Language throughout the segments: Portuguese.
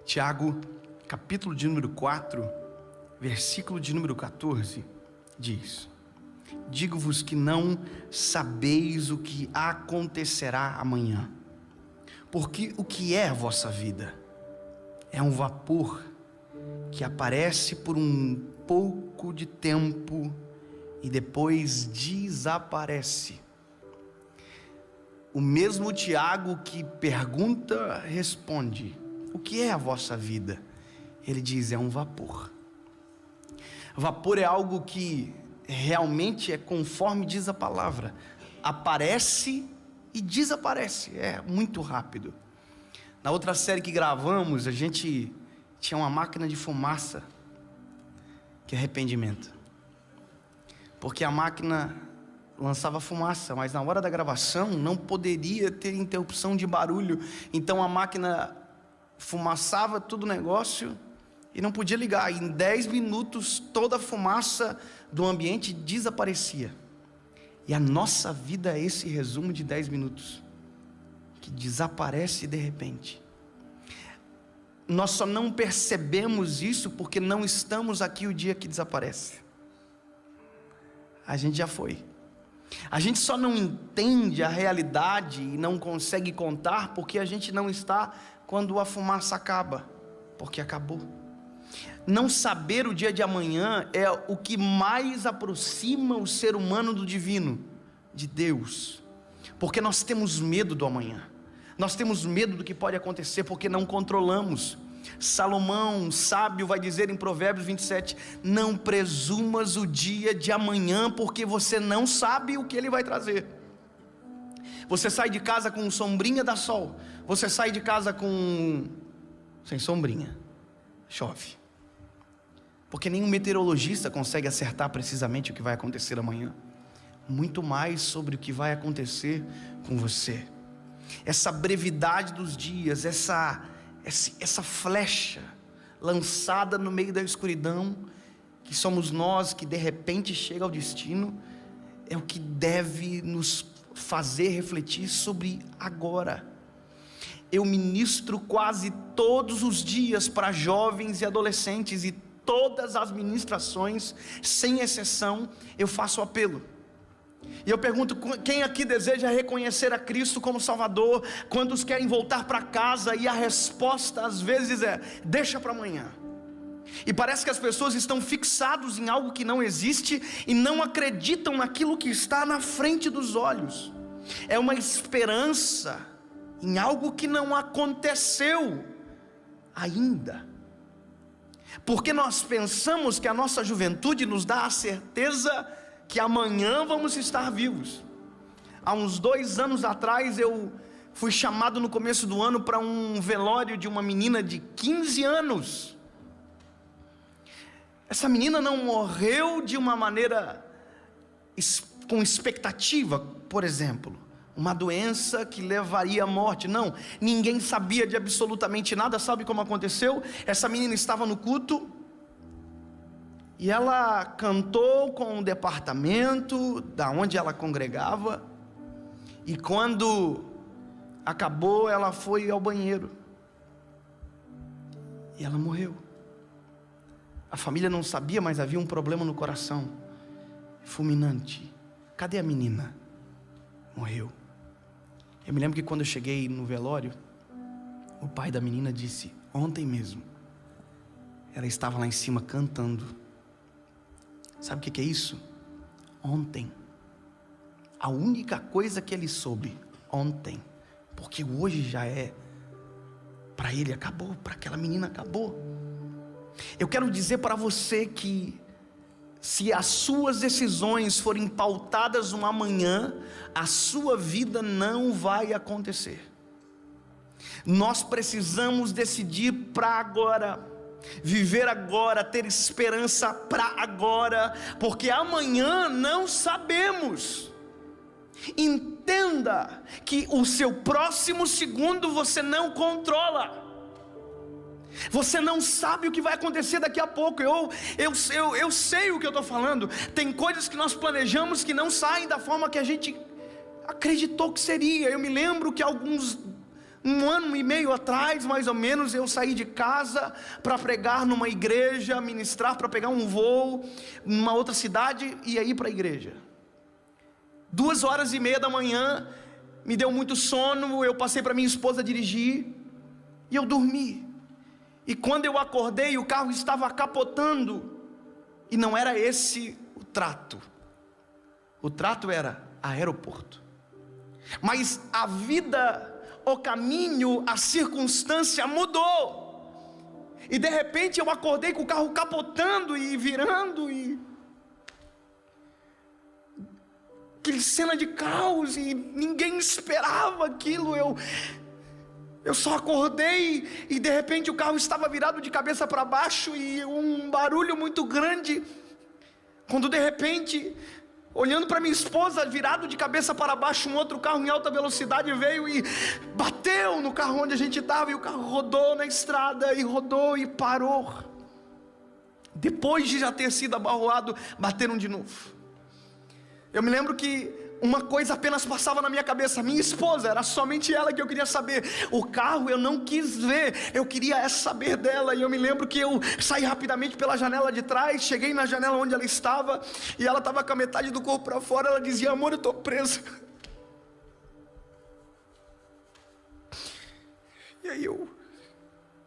Tiago, capítulo de número 4, versículo de número 14, diz: digo-vos que não sabeis o que acontecerá amanhã, porque o que é a vossa vida? É um vapor que aparece por um pouco de tempo e depois desaparece. O mesmo Tiago que pergunta, responde: o que é a vossa vida? Ele diz: é um vapor. Vapor é algo que realmente é conforme diz a palavra, aparece e desaparece, é muito rápido. Na outra série que gravamos, a gente tinha uma máquina de fumaça, que é arrependimento, porque a máquina lançava fumaça, mas na hora da gravação não poderia ter interrupção de barulho, então a máquina fumaçava todo o negócio e não podia ligar. Em 10 minutos toda a fumaça do ambiente desaparecia. E a nossa vida é esse resumo de 10 minutos que desaparece de repente. Nós só não percebemos isso porque não estamos aqui o dia que desaparece. A gente já foi. A gente só não entende a realidade e não consegue contar porque a gente não está quando a fumaça acaba, porque acabou. Não saber o dia de amanhã é o que mais aproxima o ser humano do divino, de Deus, porque nós temos medo do amanhã, nós temos medo do que pode acontecer porque não controlamos. Salomão, sábio, vai dizer em Provérbios 27, não presumas o dia de amanhã, porque você não sabe o que ele vai trazer. Você sai de casa com sombrinha, dá sol. Você sai de casa sem sombrinha, chove. Porque nenhum meteorologista consegue acertar precisamente o que vai acontecer amanhã, muito mais sobre o que vai acontecer com você. Essa brevidade dos dias, essa flecha lançada no meio da escuridão, que somos nós, que de repente chega ao destino, é o que deve nos fazer refletir sobre agora. Eu ministro quase todos os dias para jovens e adolescentes, e todas as ministrações, sem exceção, eu faço apelo. E eu pergunto: quem aqui deseja reconhecer a Cristo como Salvador? Quantos querem voltar para casa? E a resposta às vezes é: deixa para amanhã. E parece que as pessoas estão fixadas em algo que não existe e não acreditam naquilo que está na frente dos olhos. É uma esperança em algo que não aconteceu ainda, porque nós pensamos que a nossa juventude nos dá a certeza que amanhã vamos estar vivos. Há uns 2 anos atrás eu fui chamado no começo do ano para um velório de uma menina de 15 anos. Essa menina não morreu de uma maneira com expectativa, por exemplo, uma doença que levaria à morte. Não, ninguém sabia de absolutamente nada. Sabe como aconteceu? Essa menina estava no culto e ela cantou com o departamento da onde ela congregava, e quando acabou ela foi ao banheiro e ela morreu. A família não sabia, mas havia um problema no coração fulminante. Cadê a menina? Morreu. Eu me lembro que quando eu cheguei no velório, o pai da menina disse: ontem mesmo ela estava lá em cima cantando. Sabe o que é isso? Ontem. A única coisa que ele soube, ontem. Porque hoje já é, para ele acabou, para aquela menina acabou. Eu quero dizer para você que se as suas decisões forem pautadas no amanhã, a sua vida não vai acontecer. Nós precisamos decidir para agora, viver agora, ter esperança para agora, porque amanhã não sabemos. Entenda que o seu próximo segundo você não controla. Você não sabe o que vai acontecer daqui a pouco. Eu sei o que eu estou falando. Tem coisas que nós planejamos que não saem da forma que a gente acreditou que seria. Eu me lembro que Um ano e meio atrás, mais ou menos, eu saí de casa para pregar numa igreja, ministrar, para pegar um voo numa outra cidade e ir para a igreja. 2h30 da manhã, me deu muito sono, eu passei para minha esposa dirigir e eu dormi. E quando eu acordei, o carro estava capotando, e não era esse o trato. O trato era aeroporto. Mas a vida, o caminho, a circunstância mudou. E de repente eu acordei com o carro capotando e virando, e aquela cena de caos, e ninguém esperava aquilo. Eu só acordei e de repente o carro estava virado de cabeça para baixo e um barulho muito grande. Quando de repente, olhando para minha esposa, virado de cabeça para baixo, um outro carro em alta velocidade veio e bateu no carro onde a gente estava, e o carro rodou na estrada e rodou e parou. Depois de já ter sido abarroado, bateram de novo. Eu me lembro que uma coisa apenas passava na minha cabeça: minha esposa, era somente ela que eu queria saber. O carro eu não quis ver, eu queria saber dela. E eu me lembro que eu saí rapidamente pela janela de trás, cheguei na janela onde ela estava, e ela estava com a metade do corpo para fora. Ela dizia: amor, eu estou presa. E aí eu,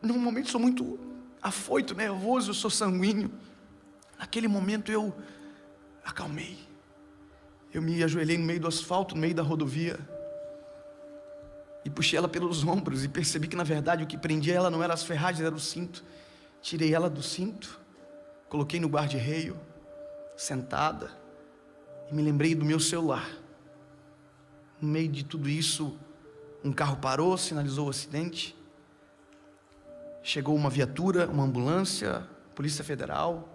normalmente sou muito afoito, nervoso, eu sou sanguíneo. Naquele momento eu acalmei. Eu me ajoelhei no meio do asfalto, no meio da rodovia, e puxei ela pelos ombros, e percebi que na verdade o que prendia ela não eram as ferragens, era o cinto. Tirei ela do cinto, coloquei no guarda-reio, sentada, e me lembrei do meu celular. No meio de tudo isso, um carro parou, sinalizou o acidente. Chegou uma viatura, uma ambulância, Polícia Federal,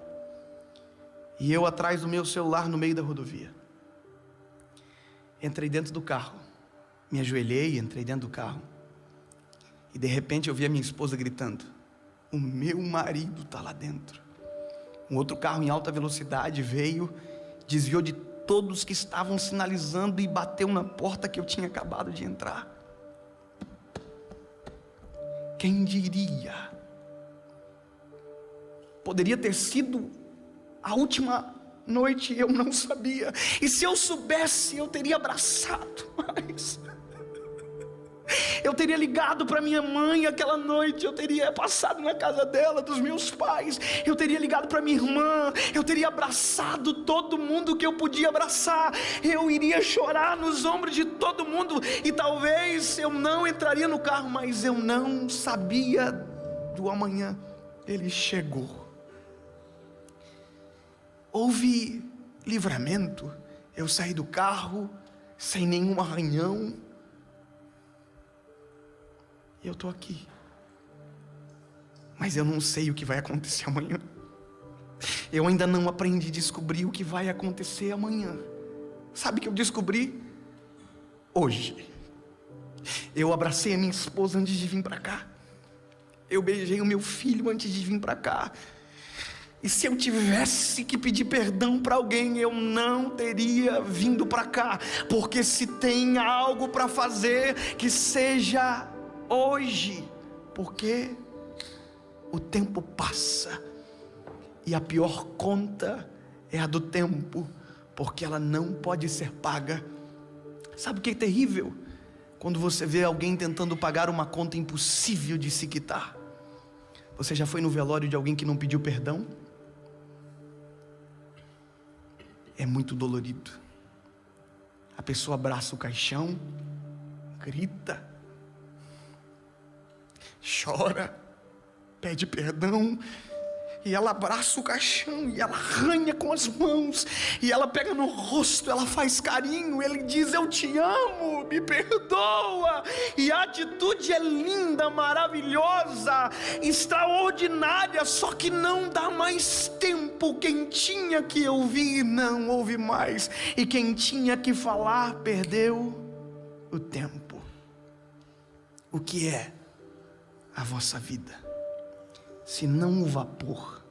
e eu atrás do meu celular no meio da rodovia. Entrei dentro do carro, me ajoelhei, entrei dentro do carro, e de repente eu vi a minha esposa gritando: o meu marido está lá dentro. Um outro carro em alta velocidade veio, desviou de todos que estavam sinalizando e bateu na porta que eu tinha acabado de entrar. Quem diria? Poderia ter sido a última noite, eu não sabia. E se eu soubesse, eu teria abraçado mais. Eu teria ligado para minha mãe aquela noite, eu teria passado na casa dela, dos meus pais, eu teria ligado para minha irmã, eu teria abraçado todo mundo que eu podia abraçar, eu iria chorar nos ombros de todo mundo, e talvez eu não entraria no carro, mas eu não sabia do amanhã. Ele chegou. Houve livramento. Eu saí do carro sem nenhum arranhão. Eu estou aqui. Mas eu não sei o que vai acontecer amanhã. Eu ainda não aprendi a descobrir o que vai acontecer amanhã. Sabe o que eu descobri? Hoje. Eu abracei a minha esposa antes de vir para cá. Eu beijei o meu filho antes de vir para cá. E se eu tivesse que pedir perdão para alguém, eu não teria vindo para cá. Porque se tem algo para fazer, que seja hoje. Porque o tempo passa, e a pior conta é a do tempo, porque ela não pode ser paga. Sabe o que é terrível? Quando você vê alguém tentando pagar uma conta impossível de se quitar. Você já foi no velório de alguém que não pediu perdão? É muito dolorido. A pessoa abraça o caixão, grita, chora, pede perdão, e ela abraça o caixão, e ela arranha com as mãos, e ela pega no rosto, ela faz carinho, ele diz: eu te amo, me perdoa. E a atitude é linda, maravilhosa, extraordinária, só que não dá mais tempo. Quem tinha que ouvir não ouve mais, e quem tinha que falar perdeu o tempo. O que é a vossa vida, se não o vapor